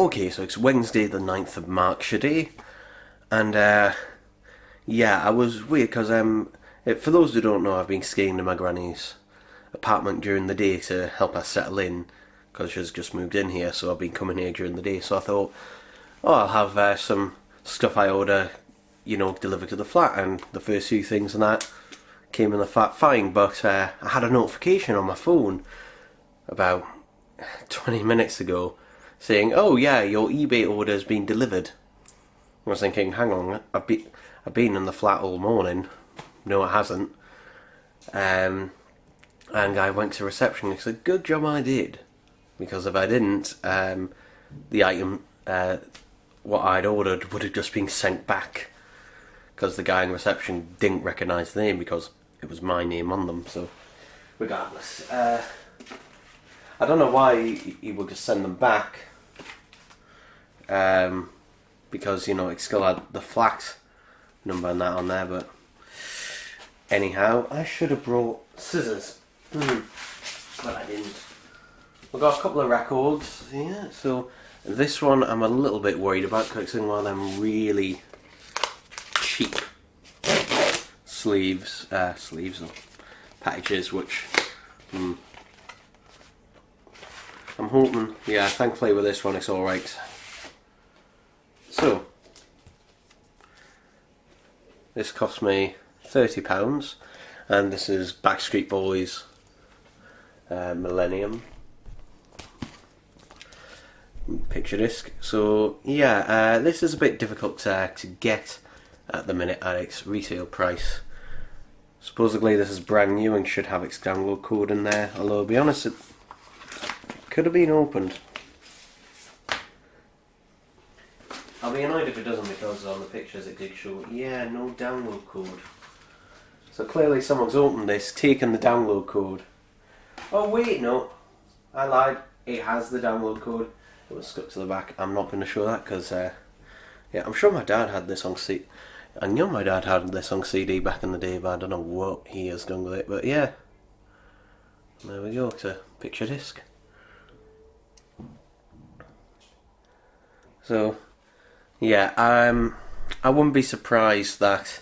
Okay, so it's Wednesday the 9th of March today, and yeah, I was weird because for those who don't know, I've been staying in my granny's apartment during the day to help her settle in because she's just moved in here, so I've been coming here during the day. So I thought, oh, I'll have some stuff I order, delivered to the flat, and the first few things and that came in the flat fine, but I had a notification on my phone about 20 minutes ago saying, oh yeah, your eBay order's been delivered. I was thinking, hang on, I've been in the flat all morning. No, it hasn't. And I went to reception and said, good job I did. Because if I didn't, the item, what I'd ordered would have just been sent back. Because the guy in reception didn't recognise the name because it was my name on them, so regardless. I don't know why he would just send them back. Because, it still had the flat number and that on there, but anyhow, I should have brought scissors. But I didn't. We've got a couple of records here, so this one I'm a little bit worried about because it's in one of them really cheap sleeves or packages, which I'm hoping, yeah, thankfully with this one it's alright. So, this cost me £30, and this is Backstreet Boys Millennium picture disc. So yeah, this is a bit difficult to get at the minute at its retail price. Supposedly this is brand new and should have its download code in there, although to be honest it could have been opened. I'll be annoyed if it doesn't because on the pictures it did show, yeah, no download code. So clearly someone's opened this, taken the download code. Oh wait, no, I lied, it has the download code. It was stuck to the back. I'm not going to show that because, yeah, I'm sure my dad had this on CD. I know my dad had this on CD back in the day, but I don't know what he has done with it. But yeah, there we go, it's a picture disc. So, yeah, I wouldn't be surprised that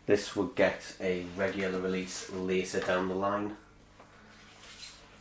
this would get a regular release later down the line.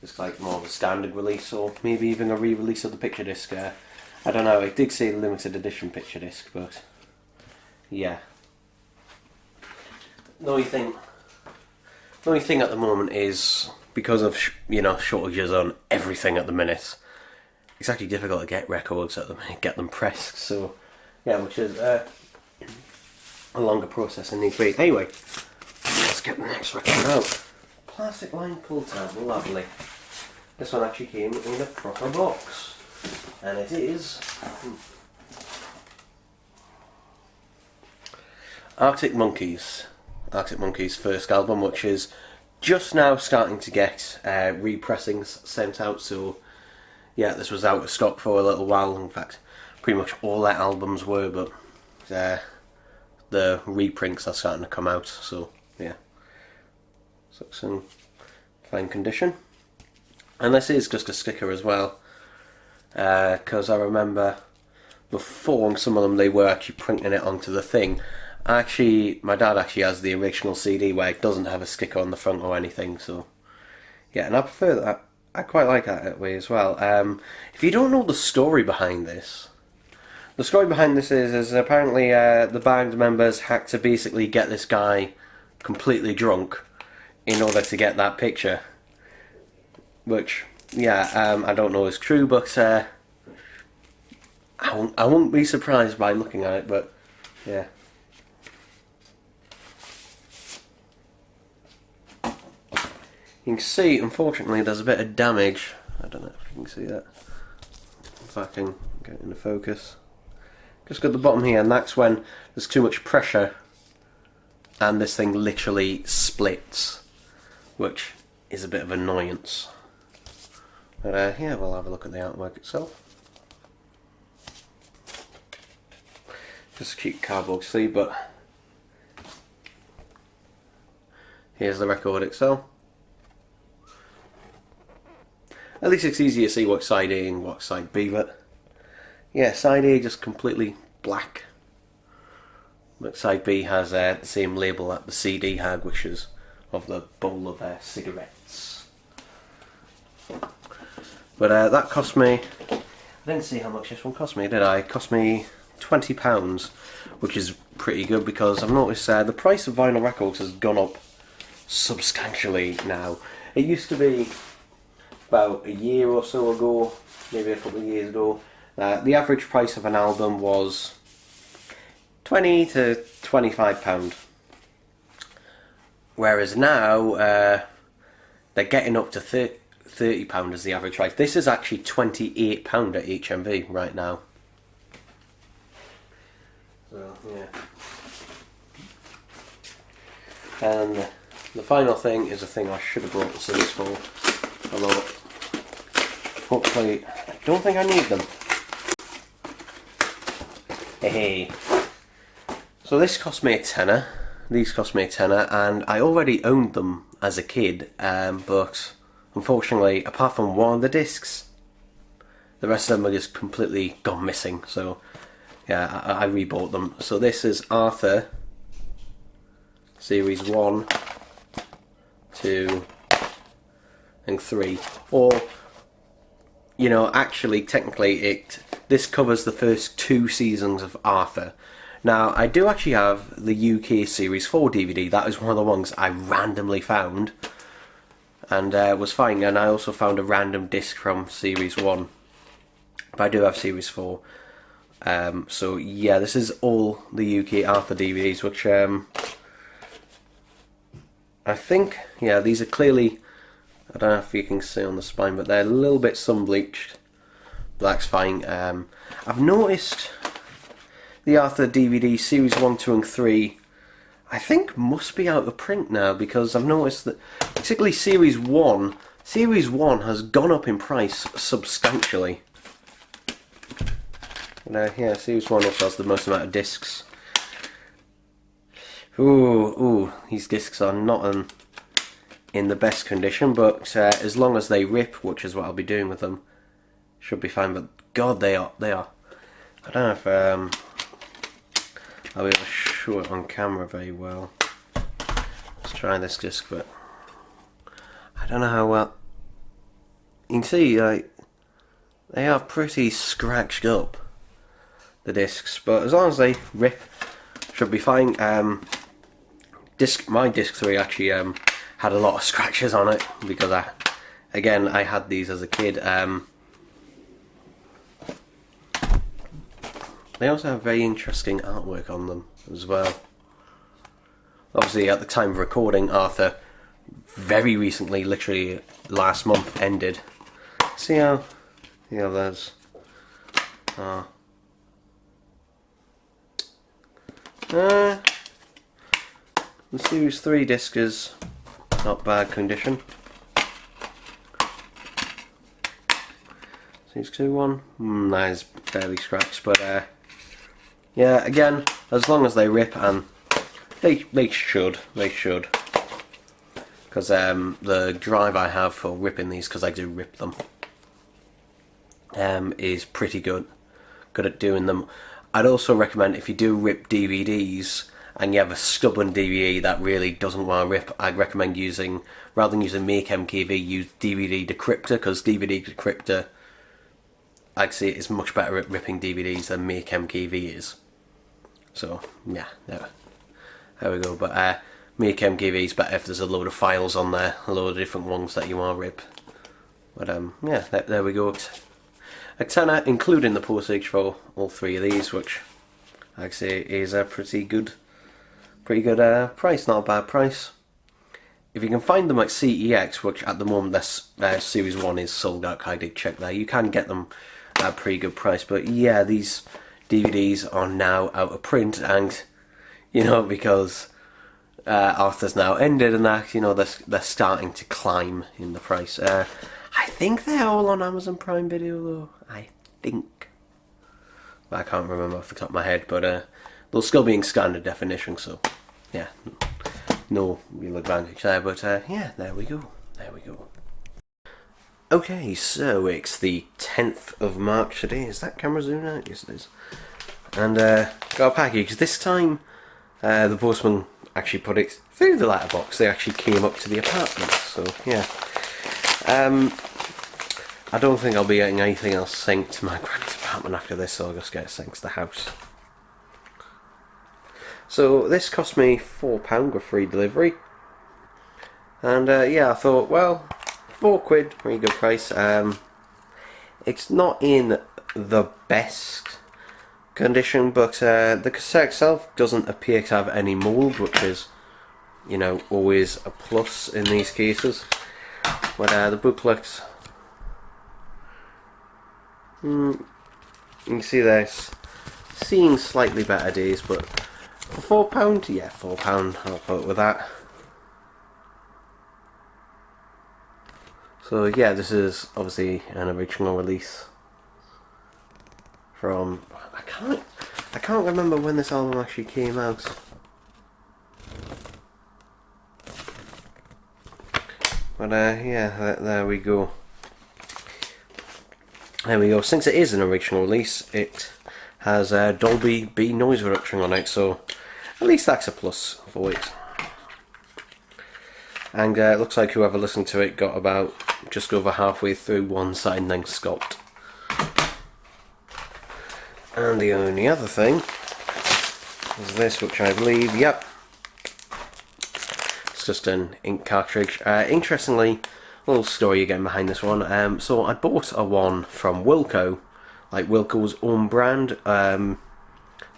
It's like more of a standard release, or maybe even a re-release of the picture disc. I don't know, it did say limited edition picture disc, but yeah. The only thing at the moment is, because of shortages on everything at the minute, it's actually difficult to get records at the minute, get them pressed, so yeah, which is a longer process than need be. Anyway, let's get the next record out. Plastic lined pull tab, lovely. This one actually came in a proper box, and it is Arctic Monkeys' first album, which is just now starting to get repressings sent out. So yeah, this was out of stock for a little while. In fact, pretty much all their albums were, but the reprints are starting to come out. So yeah, so it's in fine condition. And this is just a sticker as well, because I remember before on some of them they were actually printing it onto the thing. My dad actually has the original CD where it doesn't have a sticker on the front or anything, so yeah, and I prefer that. I quite like that way as well. If you don't know the story behind this, the story behind this is apparently the band members had to basically get this guy completely drunk in order to get that picture. Which, yeah, I don't know is true, but I won't be surprised by looking at it, but yeah. You can see, unfortunately, there's a bit of damage. I don't know if you can see that. If I can get into focus. Just got the bottom here, and that's when there's too much pressure and this thing literally splits, which is a bit of annoyance. But yeah, we'll have a look at the artwork itself. Just a cute cardboard sleeve, but here's the record itself. At least it's easy to see what side A and what side B, but yeah, side A just completely black. But side B has the same label that the CD had, which is of the bowl of cigarettes. But that cost me, I didn't see how much this one cost me, did I? It cost me £20, which is pretty good because I've noticed the price of vinyl records has gone up substantially now. It used to be about a year or so ago, maybe a couple of years ago, the average price of an album was £20 to £25. Whereas now they're getting up to £30 as the average price. This is actually £28 at HMV right now. So yeah. And the final thing is a thing I should have brought the scissors for. Although hopefully I don't think I need them. Hey. So this cost me a tenner. These cost me a tenner, and I already owned them as a kid, but unfortunately, apart from one of the discs, the rest of them are just completely gone missing. So yeah, I rebought them. So this is Arthur Series 1, 2 and 3. Or, you know, actually technically this covers the first 2 seasons of Arthur. Now, I do actually have the UK Series 4 DVD. That is one of the ones I randomly found and was fine. And I also found a random disc from Series 1. But I do have Series 4. So yeah, this is all the UK Arthur DVDs, which I think, yeah, these are clearly, I don't know if you can see on the spine, but they're a little bit sun bleached. Black's fine. I've noticed the Arthur DVD Series 1, 2 and 3 I think must be out of print now, because I've noticed that particularly Series 1 has gone up in price substantially. Yeah, Series 1 also has the most amount of discs. Ooh, these discs are not in the best condition, but as long as they rip, which is what I'll be doing with them, should be fine. But God, they are. I don't know if I'll be able to show it on camera very well. Let's try this disc, but I don't know how well. You can see, they are pretty scratched up, the discs, but as long as they rip, should be fine. My disc 3 actually had a lot of scratches on it because I had these as a kid. They also have very interesting artwork on them as well. Obviously, at the time of recording, Arthur very recently, literally last month, ended. See how the others are. The Series 3 disc is not bad condition. Series 2 one, that is fairly scratched, but yeah, again, as long as they rip, and they should, because the drive I have for ripping these, because I do rip them, is pretty good at doing them. I'd also recommend, if you do rip DVDs and you have a stubborn DVD that really doesn't want to rip, I'd recommend using, rather than using Make MKV, use DVD Decryptor, because DVD Decryptor, I'd say, is much better at ripping DVDs than Make MKV is. So yeah, there we go. But Make MKV is better if there's a load of files on there, a load of different ones that you want to rip. But yeah, there we go. A tenner, including the postage for all 3 of these, which I'd say is a pretty good price. Not a bad price. If you can find them at CEX, which at the moment their Series 1 is sold out, I did check there, you can get them at a pretty good price. But yeah, these DVDs are now out of print, and you know, because Arthur's now ended and that, you know, they're starting to climb in the price. I think they're all on Amazon Prime Video though, I think. I can't remember off the top of my head, but they'll still be in standard definition, so yeah, no real advantage there. But yeah, there we go. Okay, so it's the 10th of March today. Is that camera zoomed out? Yes, it is. And got a package. This time, the postman actually put it through the letterbox. They actually came up to the apartment. So yeah. I don't think I'll be getting anything else sent to my granny's apartment after this, so I'll just get it sent to the house. So this cost me £4 with free delivery. And yeah, I thought, well, £4, pretty good price. It's not in the best condition, but the cassette itself doesn't appear to have any mould, which is, you know, always a plus in these cases. But the booklet, you can see there's seen slightly better days, but for £4, yeah, £4, I'll put it with that. So yeah, this is obviously an original release from, I can't remember when this album actually came out. But yeah, there we go. There we go. Since it is an original release, it has Dolby B noise reduction on it, so at least that's a plus for it. And it looks like whoever listened to it got about just over halfway through one side and then stopped. And the only other thing is this, which I believe, yep, it's just an ink cartridge. Interestingly, a little story again behind this one. So I bought a one from Wilco, like Wilco's own brand,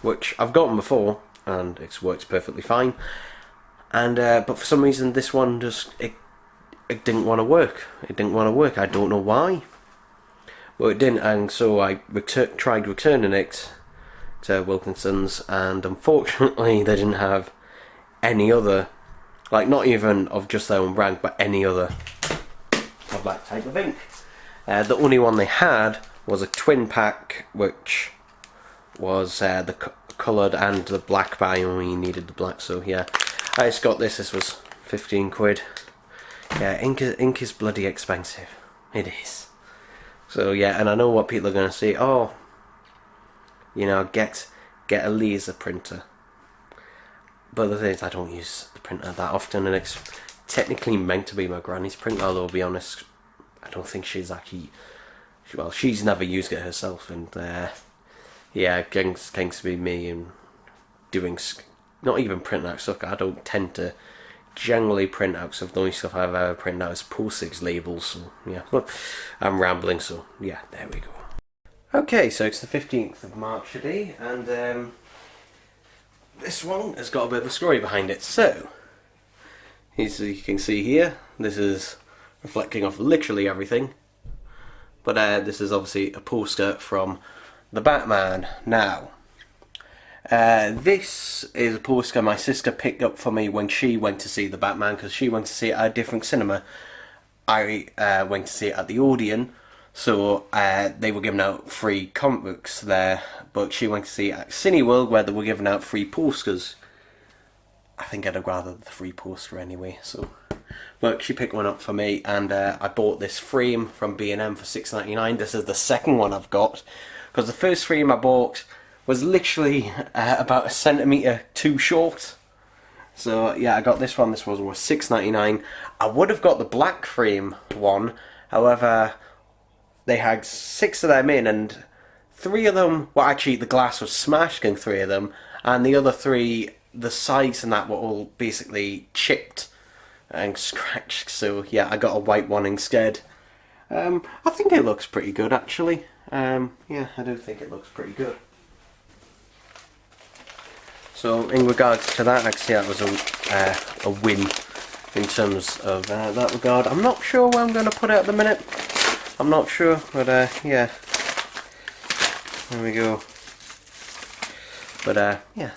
which I've gotten before, and it's worked perfectly fine. And but for some reason this one just it didn't want to work. It didn't want to work. I don't know why. Well, it didn't, and so I tried returning it to Wilkinson's, and unfortunately they didn't have any other, like not even of just their own brand, but any other of that type of ink. The only one they had was a twin pack, which was the coloured and the black, but I only needed the black, so yeah. I just got this. This was £15. Yeah, ink is bloody expensive. It is. So yeah, and I know what people are going to say. Oh, you know, get a laser printer. But the thing is, I don't use the printer that often, and it's technically meant to be my granny's printer. Although, to be honest, I don't think she's actually. Well, she's never used it herself, and yeah, it tends to be me and doing. Not even print out stuff. I don't tend to generally print out stuff. The only stuff I've ever printed out is postage labels. So yeah, but I'm rambling. So yeah, there we go. Okay, so it's the 15th of March today, and this one has got a bit of a story behind it. So, as you can see here, this is reflecting off literally everything. But this is obviously a poster from the Batman. Now, this is a poster my sister picked up for me when she went to see the Batman, because she went to see it at a different cinema. I went to see it at the Odeon, so they were giving out free comic books there, but she went to see it at Cineworld, where they were giving out free posters. I think I'd have rather the free poster anyway, so. But she picked one up for me, and I bought this frame from B&M for £6.99. This is the second one I've got, because the first frame I bought was literally about a centimetre too short. So yeah, I got this one. This was worth £6.99. I would have got the black frame one, however, they had 6 of them in, and 3 of them, well actually the glass was smashed in 3 of them, and the other 3, the sides and that were all basically chipped and scratched. So yeah, I got a white one instead. I think it looks pretty good actually. Yeah, I do think it looks pretty good. So in regards to that, actually that was a win in terms of that regard. I'm not sure where I'm going to put it at the minute. I'm not sure, but yeah. There we go. But yeah,